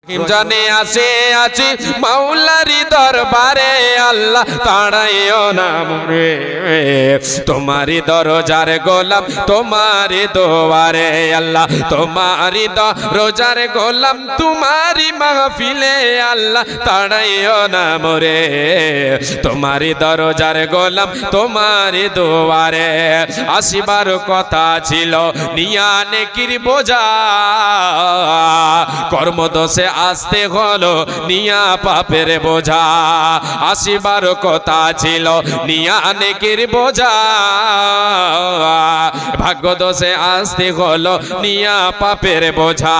জানে আসে আছি মাওলারি দরবারে আল্লাহ তাড়াইও না মোরে তোমারি দরজার গোলাম তোমারি দোয়ারে আল্লাহ তোমারি দরজার গোলাম তোমারি মাহফিলে আল্লাহ তাড়াইও না মোরে তোমারি দরজার গোলাম তোমারি দোয়ারে আসিবার কথা ছিল নিয়া নেকির বোঝা কর্মদোষে আসতে হলো নিয়া পাপের বোঝা আসিবার কথা ছিল নিয়া নেকির বোঝা ভাগ্যদোষে আসতে হলো নিয়া পাপের বোঝা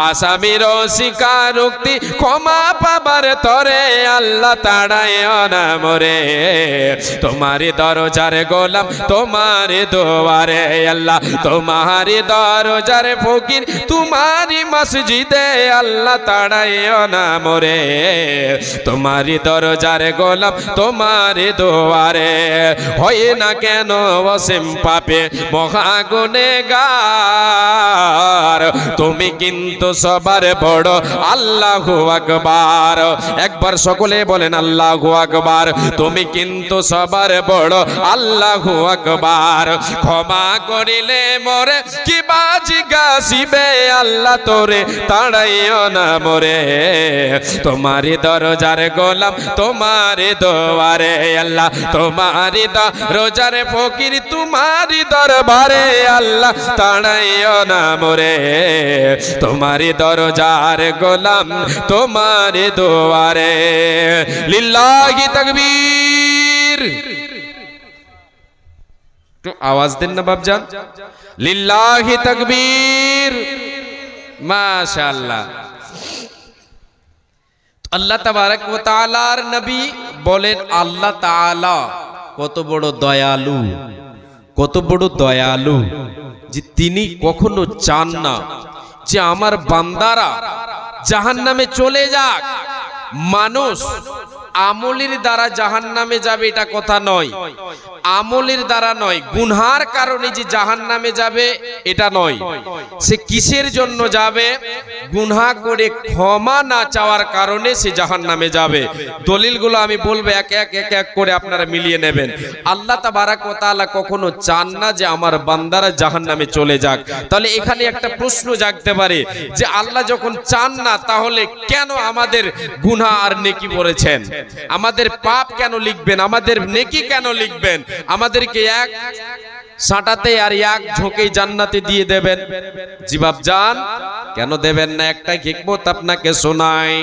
আসামির স্বীকারোক্তি ক্ষমা পাবার তরে আল্লাহ তাড়াইও না মোরে তোমারি দরজার গোলাম তোমারি দোয়ারে আল্লাহ তোমারি দরজার ফকির তোমারি মসজিদে আল্লাহ তাড়াইও না মোরে তোমারি দরজার গোলাম তোমারি দোয়ারে হয় না কেন অসীম পাপে মহা গুনেগার তুমি কিন্তু সবার বড় আল্লাহু আকবার একবার সকলে বলেন আল্লাহু আকবার তুমি কিন্তু সবার বড় আল্লাহু আকবার ক্ষমা করিলে মোরে কি বাজি গাছিবে আল্লাহ তোরে তাড়াইও না মোরে তোমারি দরজার গোলাম তোমারি দোয়ারে আল্লাহ তোমারি দরজার ফকির তোমারি দরবারে আল্লাহ তাড়াইও না মোরে তোমারি দরজার গোলাম তোমারি দোয়ারে লিল্লাহি তাকবীর একটু আওয়াজ দেন না বাপজান লিল্লাহি তাকবীর মাশাআল্লাহ আল্লাহ তাবারক ওয়া তাআলার নবী বলেন আল্লাহ তাআলা কত বড় দয়ালু কত বড় দয়ালু যে তিনি কখনো চান না যে আমার বান্দারা জাহান্নামে চলে যাক মানুষ আমলের দ্বারা জাহান্নামে যাবে এটা কথা নয় আমলের দ্বারা নয় গুনহার কারণে যে জাহান্নামে যাবে এটা নয় সে কিসের জন্য যাবে গুনহা করে ক্ষমা না চাওয়ার কারণে সে জাহান্নামে যাবে দলিলগুলো আমি বলবো এক এক করে আপনারা মিলিয়ে নেবেন আল্লাহ তাবারক ওয়া তাআলা কখনো চান না যে আমার বান্দারা জাহান্নামে চলে যাক তাহলে এখানে একটা প্রশ্ন জাগতে পারে যে আল্লাহ যখন চান না তাহলে কেন আমাদের গুনাহ আর নেকি করেছেন আমাদের পাপ কেন লিখবেন আমাদের নেকি কেন লিখবেন আমাদেরকে এক সাঁটাতে আর এক ঝোঁকেই জান্নাতে দিয়ে দেবেন জিবাব জান কেন দেবেন না একটা হিকমত আপনাকে শোনাই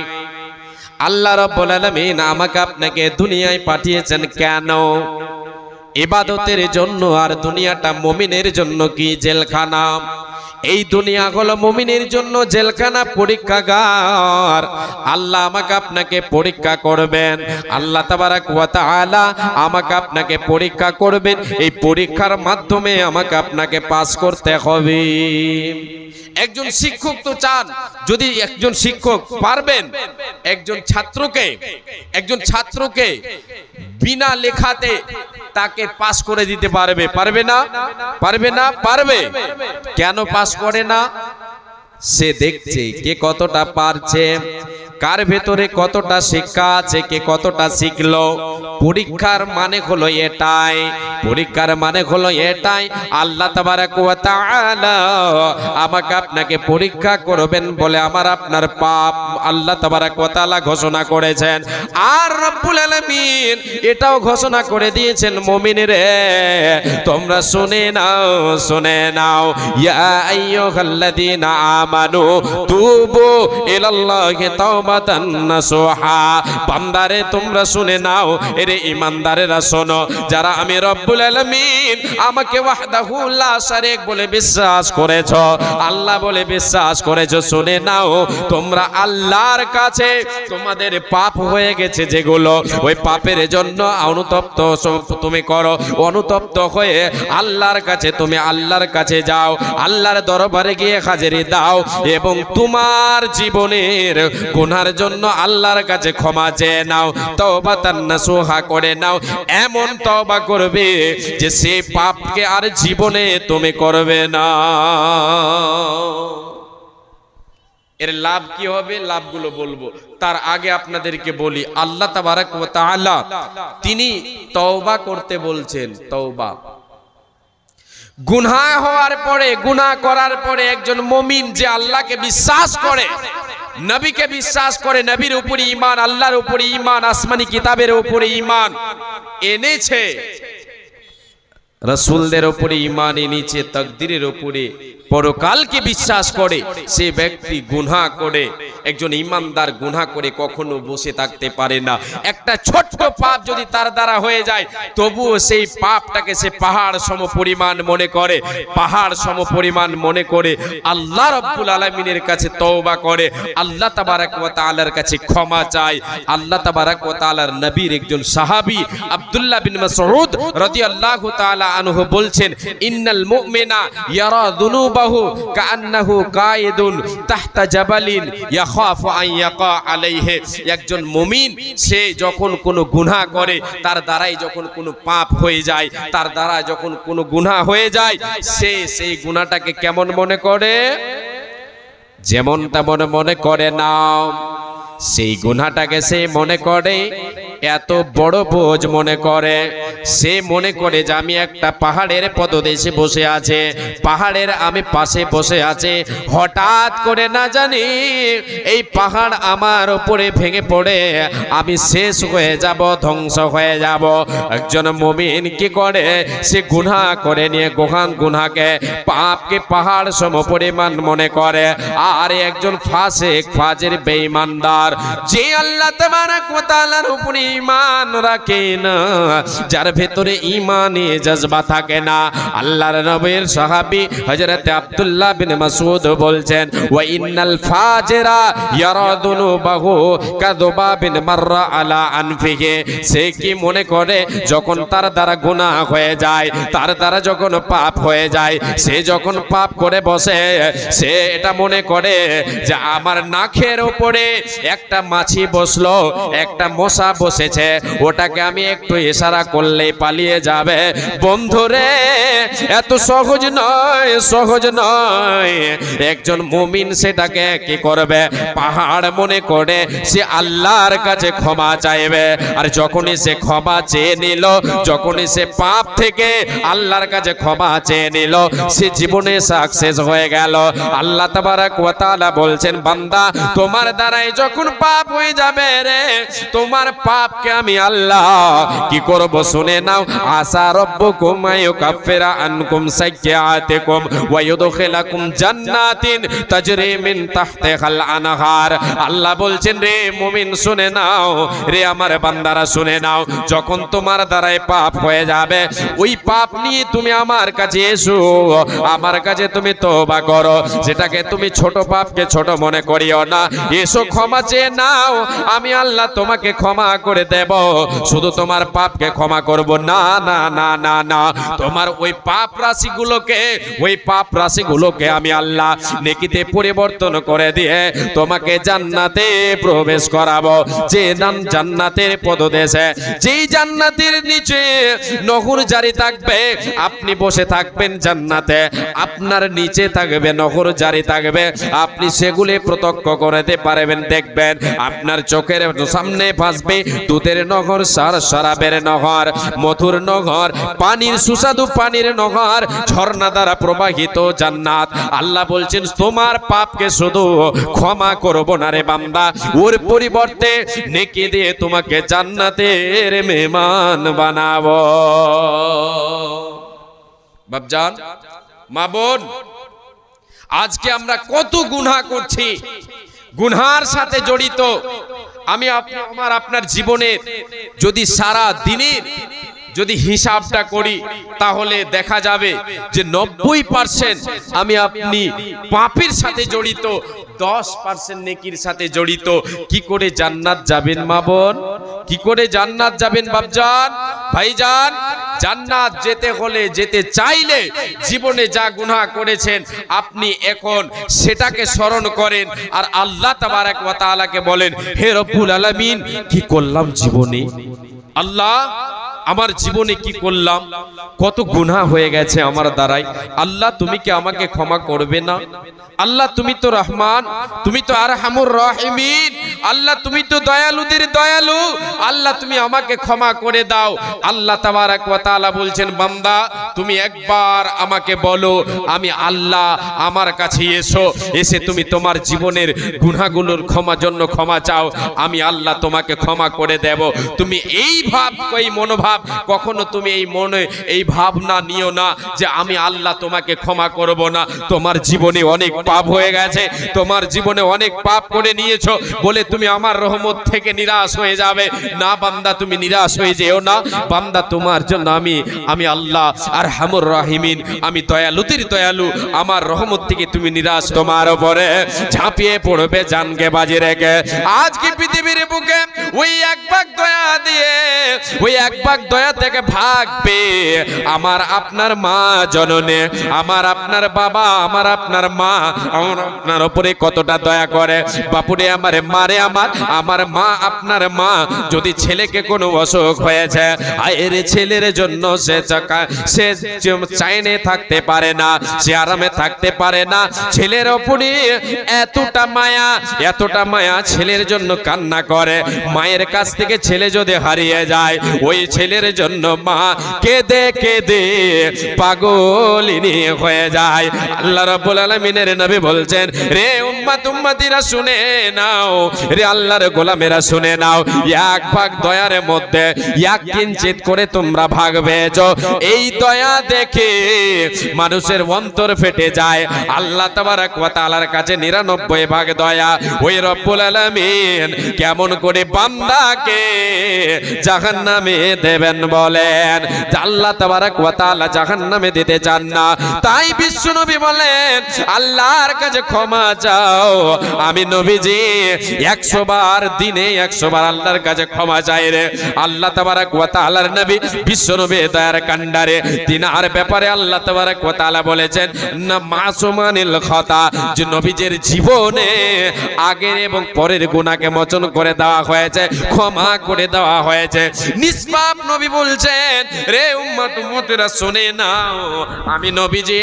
আল্লাহ রাব্বুল আলামিন আমাকে আপনাকে দুনিয়ায় পাঠিয়েছেন কেন ইবাদতের জন্য আর দুনিয়াটা মুমিনের জন্য কি জেলখানা এই দুনিয়া হলো মুমিনের জন্য জেলখানা পরীক্ষাগার আল্লাহ আমাকে আপনাকে পরীক্ষা করবেন আল্লাহ তাবারক ওয়া তাআলা আমাকে আপনাকে পরীক্ষা করবেন এই পরীক্ষার মাধ্যমে আমাকে আপনাকে পাস করতে হবে একজন শিক্ষক তো চান যদি একজন শিক্ষক পারবেন একজন ছাত্রকে বিনা লেখাতে তাকে পাস করে দিতে পারবে পারবে না পারবে কেন পাস করে না সে দেখছে কে কতটা পারছে কার ভেতরে কতটা শিক্ষা আছে কে কতটা শিখলো পরীক্ষার মানে হলো এটাই আল্লাহ তাবারক ওয়া তাআলা আমাকে আপনাকে পরীক্ষা করবেন বলে আমার আপনার পাপ আল্লাহ তাবারক ওয়া তাআলা ঘোষণা করেছেন আর রব্বুল আলামিন এটাও ঘোষণা করে দিয়েছেন মুমিনরে তোমরা শুনে নাও ইয়া আইয়ুহাল্লাযীনা আমানু তুবু ইলাল্লাহি তাওবাতান নাসুহা বান্দারে তোমরা শুনে নাও এরে ঈমানদারেরা শোনো যারা আমি রব্বুল আলামিন আমাকে ওয়াহদাহু লা শারীক বলে বিশ্বাস করেছো আল্লাহ বলে বিশ্বাস করেছো শুনে নাও তোমরা আল্লাহর কাছে তোমাদের পাপ হয়ে গেছে যেগুলো ওই পাপের জন্য অনুতপ্ত তুমি করো অনুতপ্ত হয়ে আল্লাহর কাছে যাও আল্লাহর দরবারে গিয়ে হাজিরি দাও এবং তোমার জীবনের গুনার জন্য আল্লাহর কাছে ক্ষমা চেয়ে নাও তওবাতান নাসুহা করে নাও এমন তওবা করবে যে সেই পাপকে আর জীবনে তুমি করবে না এর লাভ কি হবে, লাভগুলো বলবো। তার আগে আপনাদেরকে বলি, আল্লাহ তাবারাক ওয়া তাআলা তিনি তওবা করতে বলছেন। তওবা, গুনাহ হওয়ার পরে, গুনাহ করার পরে একজন মুমিন যে আল্লাহকে বিশ্বাস করে, নবীকে বিশ্বাস করে, নবীর উপরে ঈমান, আল্লাহর উপরে ঈমান, আসমানি কিতাবের উপরে ঈমান এনেছে, রাসূলদের উপরে ঈমান এনেছে, তাকদীরের উপরে, পরকালকে বিশ্বাস করে, সে ব্যক্তি গুনাহ করে, একজন ঈমানদার গুনাহ করে কখনো বসে থাকতে পারে না। একটা ছোট্ট পাপ যদি তার দ্বারা হয়ে যায়, তবুও সেই পাপটাকে সে পাহাড় সম পরিমাণ মনে করে, পাহাড় সম পরিমাণ মনে করে আল্লাহ রাব্বুল আলামিনের কাছে তওবা করে, আল্লাহ তাবারাক ওয়া তাআলার কাছে ক্ষমা চায়। আল্লাহ তাবারাক ওয়া তাআলার নবীর একজন সাহাবী আব্দুল্লাহ বিন মাসউদ রাদিয়াল্লাহু তাআলা আনহু বলছেন, ইন্নাল মুমিনা ইয়ারা যুনুবাহু কাআন্নাহু কায়েদুন তাহতা জাবালিন ইয়াখাফু আন ইয়াকা আলাইহি। একজন মুমিন সে যখন কোনো গুনাহ করে, তার দ্বারাই যখন কোনো পাপ হয়ে যায়, তার দ্বারা যখন কোনো গুনাহ হয়ে যায়, সে সেই গুনাহটাকে কেমন মনে করে, যেমন তেমন মনে করে না, সেই গুনাহটাকে সে মনে করে এত বড় বোঝ মনে করে। সে মনে করে যে আমি একটা পাহাড়ের পদদেশে বসে আছে, পাহাড়ের আমি পাশে বসে আছে, হঠাৎ করে না জানি এই পাহাড় আমার উপরে ভেঙে পড়ে আমি শেষ হয়ে যাব, ধ্বংস হয়ে যাব। একজন মুমিন কি করে, সে গুনাহ করে নিয়ে গুনাহকে, পাপকে পাহাড় সম পরিমাণ মনে করে। আর একজন ফাসিক, ফাজির, বেঈমানদার, যে আল্লাহ তাবারাক ওয়া তাআলার উপরে ঈমান রাখে না, যার ভেতরে ঈমানি জজবা থাকে না, আল্লাহর নবীর সাহাবী হযরত আব্দুল্লাহ বিন মাসউদ বলছেন, ওয়া ইন্নাল ফাজিরা ইয়ারা যুনুবাহু কাযুবাবিন মাররা আলা আনফিহি। সে কি মনে করে, যখন তার দ্বারা গুনাহ হয়ে যায়, তার দ্বারা যখন পাপ হয়ে যায়, সে যখন পাপ করে বসে, সে এটা মনে করে যে আমার নাকের উপরে একটা মাছি বসলো, একটা মশা বসেছে, ওটাকে আমি একটু ইশারা করলেই পালিয়ে যাবে। বন্ধুরে, এত সহজ নয়, সহজ নয়। একজন মুমিন সেটাকে কি করবে, পাহাড় মনে করে সে আল্লাহর কাছে ক্ষমা চাইবে। আর যখনই সে ক্ষমা চেয়ে নিল, যখনই সে পাপ থেকে আল্লাহর কাছে ক্ষমা চেয়ে নিল, সে জীবনে সাকসেস হয়ে গেল। আল্লাহ তাবারাক ওয়া তাআলা বলছেন, বান্দা তোমার দ্বারাই যখন পাপ হয়ে যাবে রে, তোমার পাপকে আমি আল্লাহ কি করব শুনে নাও, আসা রাব্বুকুম আইয়ুকাফিরা আনকুম সাইয়্যাতিকুম ওয়া ইউদখিলাকুম জান্নাতিন তাজরি মিন তাহতিহাল আনহার। আল্লাহ বলছেন, রে মুমিন শুনে নাও, রে আমার বান্দারা শুনে নাও, যখন তোমার দ্বারাই পাপ হয়ে যাবে, ওই পাপ নিয়ে তুমি আমার কাছে এসো, আমার কাছে তুমি তওবা করো, যেটাকে তুমি ছোট পাপকে ছোট মনে করিও না, এসো ক্ষমা চেয়ে নাও, আমি আল্লাহ তোমাকে ক্ষমা করে দেব। শুধু তোমার পাপকে ক্ষমা করব না, না না না না, তোমার ওই পাপ রাশিগুলোকে আমি আল্লাহ নেকিতে পরিবর্তন করে দিয়ে তোমাকে জান্নাতে প্রবেশ করাবো। যে জান্নাতের পদদেশে, যেই জান্নাতের নিচে নহর জারি থাকবে, আপনি বসে থাকবেন জান্নাতে, আপনার নিচে থাকবে নহর জারি থাকবে, আপনি সেগুলি প্রত্যক্ষ করতে পারবেন, দেখবেন আপনার চোখের সামনে ভাসবে দুধের নহর, শরাবের নহর, মধুর নহর, পানির সুস্বাদু পানির নহর, ঝর্ণা দ্বারা প্রবাহিত জান্নাত। আল্লাহ বলছেন, তোমার পাপকে শুধু ক্ষমা করব না রে বান্দা, ওর পরিবর্তে নেকি দিয়ে তোমাকে জান্নাতের মেহমান বানাবো। বাপজান, মা বোন, আজকে আমরা কত গুনাহ করছি, গুনাহর সাথে জড়িত। আমি আপনার জীবনের যদি সারা দিনের যদি হিসাবটা করি, তাহলে দেখা যাবে যে 90% আমি আপনি পাপের সাথে জড়িত, 10% নেকির সাথে জড়িত। কি করে জান্নাত যাবেন মা বোন? কি করে জান্নাত যাবেন বাপজান, ভাইজান? জান্নাত যেতে হলে, যেতে চাইলে জীবনে যা গুনাহ করেছেন আপনি এখন সেটাকে স্মরণ করেন, আর আল্লাহ তাবারাক ওয়া তাআলাকে বলেন, হে রব্বুল আলামিন, কি করলাম জীবনে? আল্লাহ আমার জীবনে কি করলাম, কত গুনাহ হয়ে গেছে আমার দ্বারাই। আল্লাহ তুমি কি আমাকে ক্ষমা করবে না? আল্লাহ তুমি তো রহমান, তুমি তো আরহামুর রাহিমিন, আল্লাহ তুমি তো দয়ালুদের দয়ালু, আল্লাহ তুমি আমাকে ক্ষমা করে দাও। আল্লাহ তাবারাক ওয়া তাআলা বলছেন, বান্দা তুমি একবার আমাকে বলো, আমি আল্লাহ, আমার কাছে এসো, এসে তুমি তোমার জীবনের গুনাহগুলোর ক্ষমা চাও, আমি আল্লাহ তোমাকে ক্ষমা করে দেব। তুমি এই ভাব, এই মনোভাব কখনো তুমি এই ভাবনা নিও না যে আমি আল্লাহ তোমাকে ক্ষমা করব না। তোমার জীবনে অনেক পাপ হয়ে গেছে, তোমার জীবনে অনেক পাপ করে নিয়েছো বলে তুমি আমার রহমত থেকে নিরাশ হয়ে যাবে না। বান্দা তুমি নিরাশ হয়ে যেও না, বান্দা তোমার জন্য আমি আল্লাহ আরহামুর রাহিমিন, আমি দয়ালুদের দয়ালু, আমার রহমত থেকে তুমি নিরাশ, তোমার উপরে ঝাঁপিয়ে পড়বে জানকে বাজি রেখে। আজকে পৃথিবীর বুকে ওই এক ভাগ দয়া দিয়ে, ওই এক ভাগ দয়া থেকে ভাগ পেয়ে আমার আপনার মা জননে, আমার আপনার বাবা, আমার আপনার মা আমার আপনার উপরে কতটা দয়া করে। বাপুরে আমারে মারে, আমার মা, আপনার মা যদি ছেলেকে কোনো অসুখ হয়েছে, এর ছেলের জন্য সে চাইনে থাকতে পারে না, সে আরামে থাকতে পারে না, ছেলের উপরে এতটা মায়া ছেলের জন্য কান্না করে। মায়ের কাছ থেকে ছেলে যদি হারিয়ে যায়, ওই ছেলের জন্য মা কেঁদে কেঁদে পাগলিনী হয়ে যায়। আল্লাহ রাব্বুল আলামিনের নবী বলছেন, রে উম্মতিরা শুনে নাও, রে আল্লাহর গোলামেরা শুনে নাও, এক ভাগ দয়ার মধ্যে এক কিঞ্চিত করে তোমরা ভাগ পেয়েছো। এই দয়া দেখে মানুষের অন্তর ফেটে যায়। আল্লাহ তাবারাক ওয়া তাআলার কাছে 99 ভাগ দয়া। ওই রব্বুল আলামিন কেমন করে বান্দাকে জাহান্নামে দেবেন বলেন? আল্লাহ তাবারাক ওয়া তাআলা জাহান্নামে দিতে চান না। তাই বিশ্বনবী বলেন, আল্লাহর কাছে ক্ষমা চাও। আমি নবীজি 100 বার, দিনে 100 বার আল্লাহর কাছে ক্ষমা চাই রে। আল্লাহ তাবারাক ওয়া তাআলার নবী বিশ্বনবী দয়ার কান্ডারে তিনার ব্যাপারে আল্লাহ তাবারাক ওয়া তাআলা বলেছেন, না মাসুমানিল খাতা, যে নবীজির জীবনে আগের এবং পরের গুনাহকে মোচন করে দেওয়া হয়েছে, ক্ষমা করে দেওয়া হয়েছে। নিষ্পাপ নবী বলছেন, রে উম্মতেরা শুনে নাও, আমি নবীজি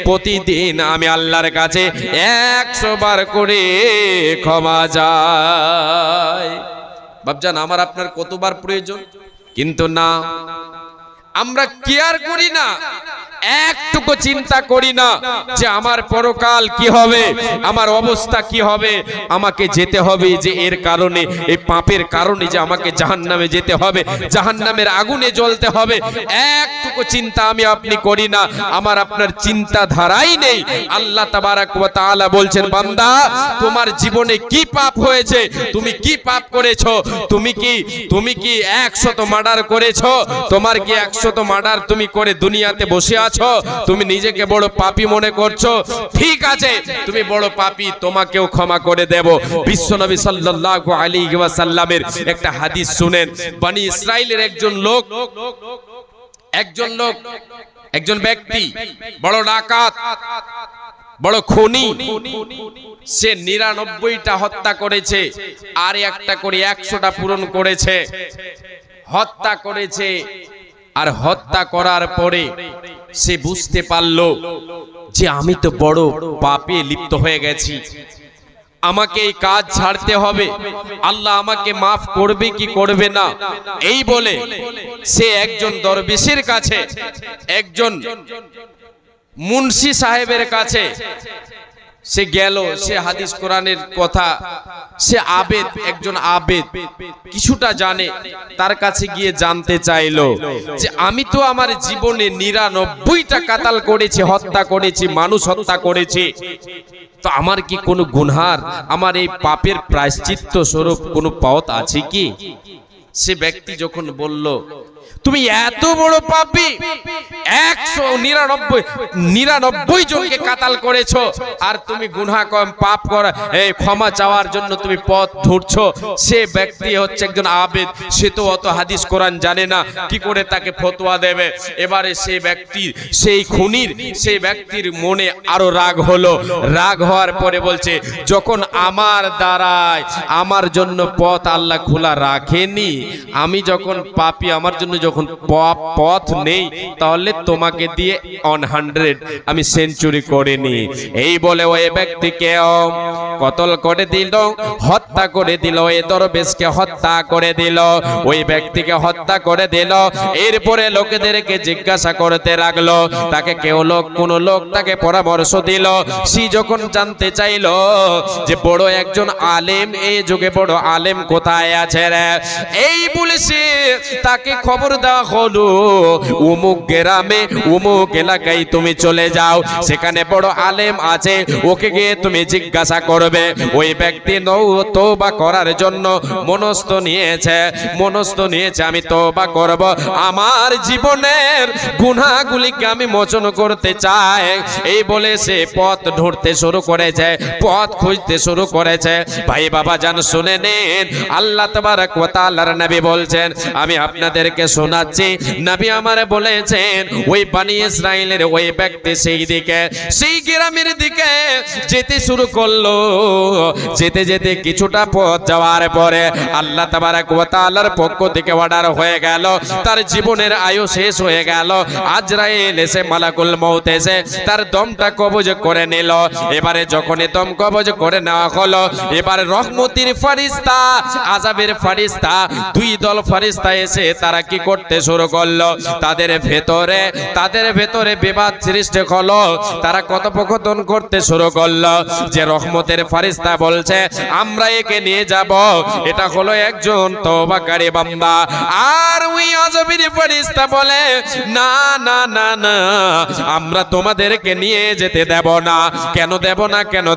প্রতিদিন আমি আল্লাহর কাছে 100 বার করে ক্ষমা চাই। বাপজান, আমার আপনার কতবার প্রয়োজন? কিন্তু না, আমরা কেয়ার করি না, একটুকু চিন্তা করি না যে আমার পরকাল কি হবে, আমার অবস্থা কি হবে, আমাকে যেতে হবে যে এর কারণে, এই পাপের কারণে যে আমাকে জাহান্নামে যেতে হবে, জাহান্নামের আগুনে জ্বলতে হবে, একটুকু চিন্তা আমি আপনি করি না, আমার আপনার চিন্তা ধারাই নেই। আল্লাহ তাবারাক ওয়া তাআলা বলছেন, বান্দা তোমার জীবনে কি পাপ হয়েছে, তুমি কি পাপ করেছো, তুমি কি 100 মার্ডার করেছো, তোমার কি 100 মার্ডার তুমি করে দুনিয়াতে বসে আছো, তুমি নিজেকে বড় পাপী মনে করছো, ঠিক আছে তুমি বড় পাপী, তোমাকেও ক্ষমা করে দেব। বিশ্বনবী সাল্লাল্লাহু আলাইহি ওয়াসাল্লামের একটা হাদিস শুনেন। বনি ইসরাইলের একজন ব্যক্তি বড় ডাকাত, বড় খুনি, সে 99টা হত্যা করেছে, আর একটা করে 100টা পূরণ করেছে। হত্যা করেছে, আর হত্যা করার পরে সে বুঝতে পারলো যে আমি তো বড় পাপে লিপ্ত হয়ে গেছি, আমাকে এই কাজ ছাড়তে হবে, আল্লাহ আমাকে মাফ করবে কি করবে না, এই বলে সে একজন দরবেশের কাছে, একজন মুন্সি সাহেবের কাছে সে গেল। সে হাদিস কোরআনের কথা, সে আবেদ, একজন আবেদ, কিছুটা জানে। তার কাছে গিয়ে জানতে চাইলো যে আমি তো আমার জীবনে 99টা কাতাল করেছি, হত্যা করেছি, মানুষ হত্যা করেছি, তো আমার কি কোনো গুনহার, আমার এই পাপের প্রায়শ্চিত্ত স্বরূপ কোনো পথ আছে কি? সে ব্যক্তি যখন বলল, তুমি এত বড় পাপী, 199 জনকে কাতাল করেছো, আর তুমি গুনাহ কম পাপ করা এই ক্ষমা চাওয়ার জন্য তুমি পথ ধরছো। সে ব্যক্তি হচ্ছে একজন আবেদ, সে তো অত হাদিস কোরআন জানে না, কি করে তাকে ফতোয়া দেবে? এবারে সেই ব্যক্তির, সেই খুনির, সেই ব্যক্তির মনে আরো রাগ হলো। রাগ হওয়ার পরে বলছে, যখন আমার দ্বারায় আমার জন্য পথ আল্লাহ খোলা রাখেনি, আমি যখন পাপী, আমার জন্য যখন পথ নেই, তাহলে তোমাকে দিয়ে 100 আমি সেঞ্চুরি করে নি। এই বলে ওই ব্যক্তিকে কতল করে দিল, হত্যা করে দিল, এই দরবেশকে হত্যা করে দিল, ওই ব্যক্তিকে হত্যা করে দিল। এরপরে লোকেদেরকে জিজ্ঞাসা করতে লাগলো, তাকে কোন লোক তাকে পরামর্শ দিল। সে যখন জানতে চাইল যে বড় একজন আলেম, এই যুগে বড় আলেম কোথায় আছে রে, এই পুলিশে তাকে খবর দেওয়া হলো অমুক গ্রামে অমুক এলাকায় তুমি চলে যাও, সেখানে বড় আলেম আছে, ওকে গিয়ে তুমি জিজ্ঞাসা করবে। ওই ব্যক্তি তওবা করার জন্য মনস্থ নিয়েছে, আমি তওবা করব, আমার জীবনের গুনাহগুলিকে আমি মোচন করতে চাই। এই বলে সে পথ ঢুঁড়তে শুরু করেছে, পথ খুঁজতে শুরু করেছে। ভাই বাবা জান শুনে নিন, আল্লাহ তাবারক ওয়া তাআলার নবী বলছেন, আমি আপনাদেরকে শোনাচ্ছি, নবী আমারে বলেছেন ওই বনি ইসরাইলের ওই ব্যক্তি সেই গ্রামের দিকে যেতে শুরু করলো। যেতে যেতে কিছুটা পথ যাওয়ার পরে আল্লাহ তাবারক ওয়া তাআলার পক্ষ থেকে অর্ডার হয়ে গেল, তার জীবনের আয়ু শেষ হয়ে গেল। আজরাইল এসে, মালাকুল মউত এসে তার দমটা কবজ করে নিল। এবারে যখনই দম কবজ করে নেওয়া হলো, এবারে রহমতের ফেরেশতা, আযাবের ফেরেশতা, দুই দল ফেরেশতা এসে তারা কি করতে শুরু করলো, তাদের ভেতরে বিবাদ সৃষ্টি হলো। তারা কথোপকথন করতে শুরু করলো যে রহমতের ফেরেশতা বলছে আমরা একে নিয়ে যাব, এটা হলো একজন তওবাকারী বান্দা। আর ওই আযাবের ফেরেশতা বলে না না না না, আমরা তোমাদেরকে নিয়ে যেতে দেব না। কেন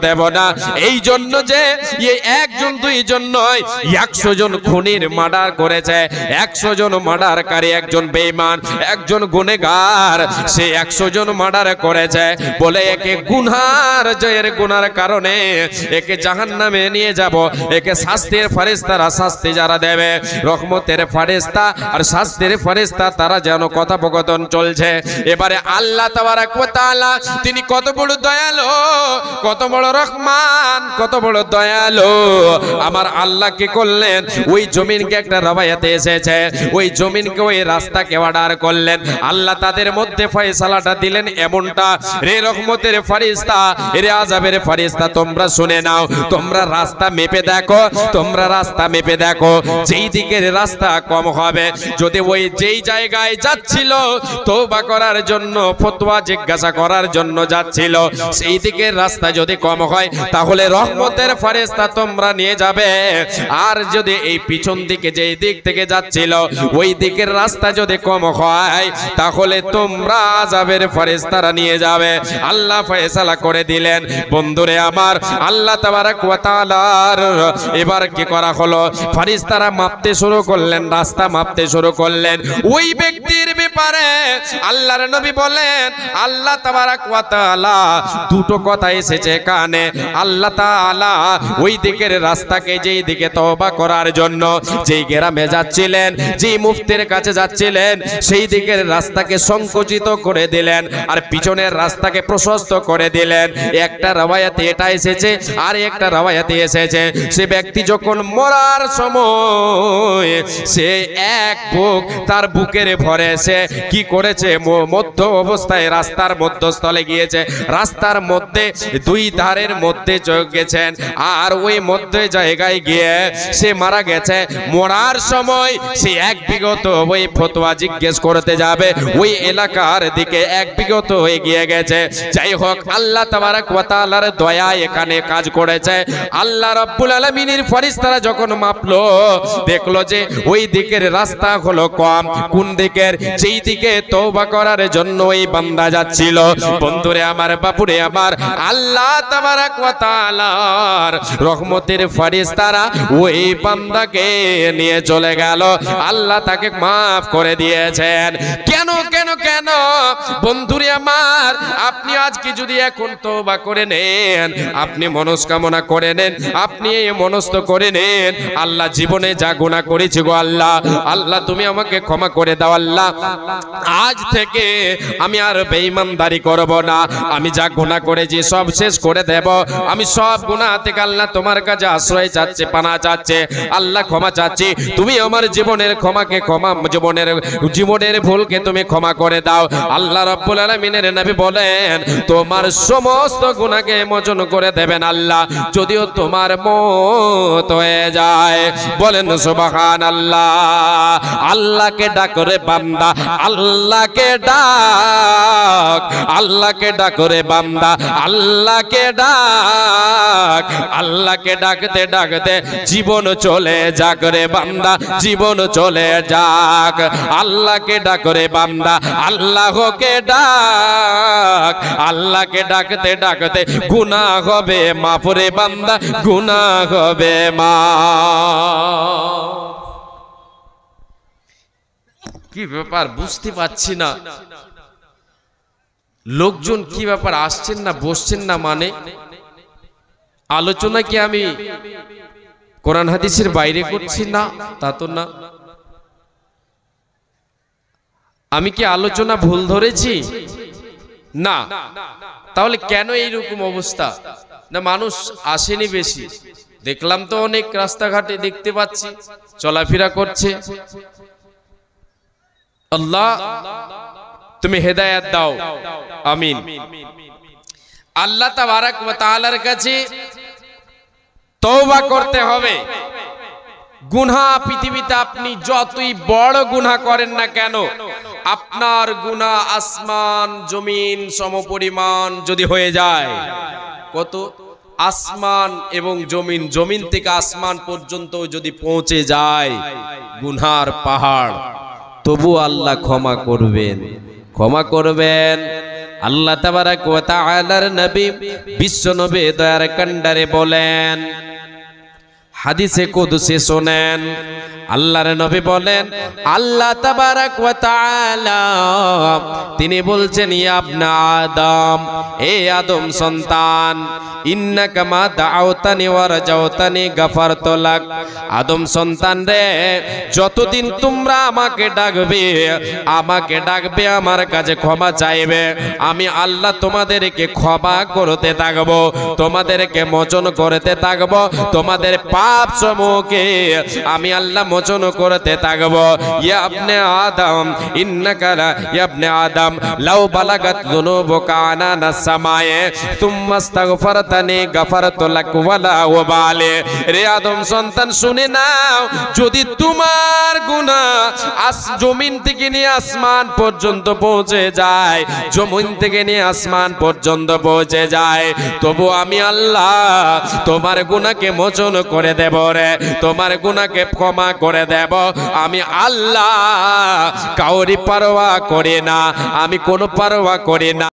দেব না? এই জন্য যে এই একজন দুইজন নয়, 100 জন খুনির মার্ডার করেছে, 100 জন মার্ডারকারী, একজন বেঈমান, একজন গুনাহগার, সে 100 জন মার্ডার করেছে বলে একে গুনার কারণে একে জাহান্নামে নিয়ে যাব। একে শাস্তির ফেরেশতারা শাস্তি যারা দেবে, রহমতের ফেরেশতা আর শাস্তির ফেরেশতা, তারা যেন কথোপকথন চলছে। এবারে আল্লাহ তাবারক ওয়া তাআলা তিনি কত বড় দয়ালু, কত বড় রহমান, কত বড় দয়ালু। আমার আল্লাহ কি করলেন, ওই জমিনকে একটা রওয়ায়াতে এসেছে, ওই জমিনকে ওই রাস্তাকে অর্ডার করলেন। আল্লাহ তাদের মধ্যে ফয়সালাটা দিলেন এমনটা, রে রহমতের ফেরেশতা, রে আযাবের ফেরেশতা, তোমরা শুনে নাও, তোমরা রাস্তা মেপে দেখো, যেই দিকের রাস্তা কম হবে, যদি ওই যেই জায়গায় যাচ্ছিল তওবা করার জন্য, ফতোয়া জিজ্ঞাসা করার জন্য যাচ্ছিল, সেই দিকের রাস্তা যদি কম হয়, তাহলে রহমতের ফেরেশতা তোমরা নিয়ে যাবে। আর যদি এই পিছন দিকে যেই দিক থেকে যাচ্ছিল ওই দিকের রাস্তা যদি কম হয়, তাহলে তোমরা আযাবের ফেরেশতারা নিয়ে যাবে। আল্লাহ ফয়সালা করে দিলেন। বন্ধুরে আমার, আল্লাহ তাবারক ওয়া তাআলার এবার কি করা হলো, ফেরেশতারা মাপতে শুরু করলেন, রাস্তা মাপতে শুরু করলেন। ওই ব্যক্তির ব্যাপারে আল্লাহর নবী বলেন, আল্লাহ তাবারক ওয়া তাআলা দুটো কথা এসেছে কানে। আল্লাহ তাআলা ওই দিকের রাস্তাকে, যেই দিকে তওবা করার জন্য যেই গ্রামে যাচ্ছিলেন, যেই মুফতির কাছে যাচ্ছিলেন, সেই দিকের রাস্তাকে সংকুচিত করে দিলেন আর পিছনের রাস্তাকে প্রশস্ত করে দিলেন। একটা রওয়ায়াতে এটা এসেছে, আর একটা রওয়ায়াতে এসেছে সে ব্যক্তি যখন মরার সময় সে এক বুক তার বুকের ভরে সে কি করেছে, মধ্য অবস্থায় রাস্তার মধ্যস্থলে গিয়েছে, রাস্তার মধ্যে দুই ধারের মধ্যে গেছেন, আর ওই মধ্যে জায়গায় গিয়ে সে মারা গেছে। মরার সময় সে এক বিগত ওই ফতোয়া জিজ্ঞেস করতে যাবে, ওই এলাকার দিকে এক বিগত হয়ে গিয়ে গেছে। যাই হোক, আল্লাহ তাবারক ওয়া তাআলার দয়া এখানে কাজ করেছে। আল্লাহ রাব্বুল আলামিনের ফেরেশতারা যখন মাপলো, দেখলো যে ওই দিকের রাস্তা হলো কম। কোন দিকের? যেই দিকে তওবা করার জন্য এই বান্দা যাচ্ছিল। বন্ধুরে আমার, বাপুরে আমার, আল্লাহ তাবারক ওয়া তাআলার রহমতের ফেরেশতারা ওই বান্দাকে নিয়ে চলে গেল। আল্লাহ তাকে মাফ করে দিয়েছেন। কেন কেন কেন বন্ধুরে আমার, আপনি আজকে যদি এখন তওবা করে নেন, আপনি মনস্কামনা করে নেন, আপনি মনস্থ করে নেন, আল্লাহ জীবনে যা গুনাহ করেছি গো আল্লাহ, আল্লাহ তুমি আমাকে ক্ষমা করে দাও আল্লাহ, আজ থেকে আমি আর বেঈমানদারি করব না, আমি যা গুনাহ করেছি সব শেষ করে দেব, আমি সব গুনাহ থেকে আল্লাহ তোমার কাছে আশ্রয় চাচ্ছি, পানা চাচ্ছি, আল্লাহ ক্ষমা চাচ্ছি, তুমি আমার জীবনের ক্ষমাকে ক্ষমা, জীবনের ভুলকে তুমি ক্ষমা করে দাও। আল্লাহ রাব্বুল আলামিনের নবী বলেন তোমার সমস্ত গুনাহকে মোচন করে দেবেন আল্লাহ, যদিও তোমার মত হয়ে যায়। বলেন সুবহানাল্লাহ। আল্লাহকে ডাক রে বান্দা, আল্লাহকে ডাক, আল্লাহকে ডাক রে বান্দা, আল্লাহকে ডাক, আল্লাহকে ডাকতে ডাকতে জীবন চলে যাক রে বান্দা, জীবন চলে যাক। আল্লাহকে ডাক রে বান্দা, আল্লাহকে ডাক, আল্লাহকে ডাকতে ডাকতে গুনাহ হবে মাফ রে বান্দা, গুনাহ হবে মাফ। কি ব্যাপার বুঝতে পাচ্ছি না, লোকজন কি ব্যাপার আসছেন না বসছেন না, মানে আলোচনা কি আমি কোরআন হাদিসের বাইরে করছি? না, তা তো না। আমি কি আলোচনা ভুল ধরেছি? না। তাহলে কেন এইরকম অবস্থা? না মানুষ আসেনি বেশি, দেখলাম তো অনেক রাস্তাঘাটে দেখতে পাচ্ছি চলাফেরা করছে। আল্লাহ তুমি হেদায়েত দাও, আমিন। আল্লাহ তাবারক ওয়া তাআলার কাছে তওবা করতে হবে। গুনাহ পৃথিবীতে আপনি যতই বড় গুনাহ করেন না কেন, আপনার গুনাহ আসমান জমিন সমপরিমাণ যদি হয়ে যায়, কত? আসমান এবং জমিন, জমিন থেকে আসমান পর্যন্ত যদি পৌঁছে যায় গুনার পাহাড়, তবু আল্লাহ ক্ষমা করবেন, ক্ষমা করবেন। আল্লাহ তাবারক ওয়া তাআলার নবী বিশ্ব নবী দয়ার কান্ডারে বলেন, হাদিসে কুদসি শুনেন, আল্লাহর নবী বলেন, আল্লাহ তাবারক ওয়া তাআলা তিনি বলছেন, ইয়া ইবনে আদম, হে আদম সন্তান, ইন্নাকা মা দাআউতানি ওয়া রাজাউতানি গাফারতু লাক। আদম সন্তান রে, যতদিন তোমরা আমাকে ডাকবে, আমাকে ডাকবে, আমার কাছে ক্ষমা চাইবে, আমি আল্লাহ তোমাদেরকে ক্ষমা করতে থাকবো, তোমাদেরকে মোচন করতে থাকবো, তোমাদের পাপ সমূহকে আমি আল্লাহ মোচন করতে থাকবো। ইয়া ইবনে আদম ইন্নাকা লা, ইয়া ইবনে আদম লাউ বালাগাত যুনুবুকা আনানাস সামায়ে তুম্মা আস্তাগফারতানি গাফারতু লাক ওয়ালা ওয়াবালে। রে আদম সন্তান শুনে নাও, যদি তোমার গুনাহ জমিন থেকে নিয়ে আসমান পর্যন্ত পৌঁছে যায়, জমিন থেকে নিয়ে আসমান পর্যন্ত পৌঁছে যায়, তবু আমি আল্লাহ তোমার গুনাহকে মোচন করে দেব রে, তোমার গুনাহকে ক্ষমা করে দেব। আমি আল্লাহ কাউরি পারোয়া করি না, আমি কোনো পারোয়া করি না।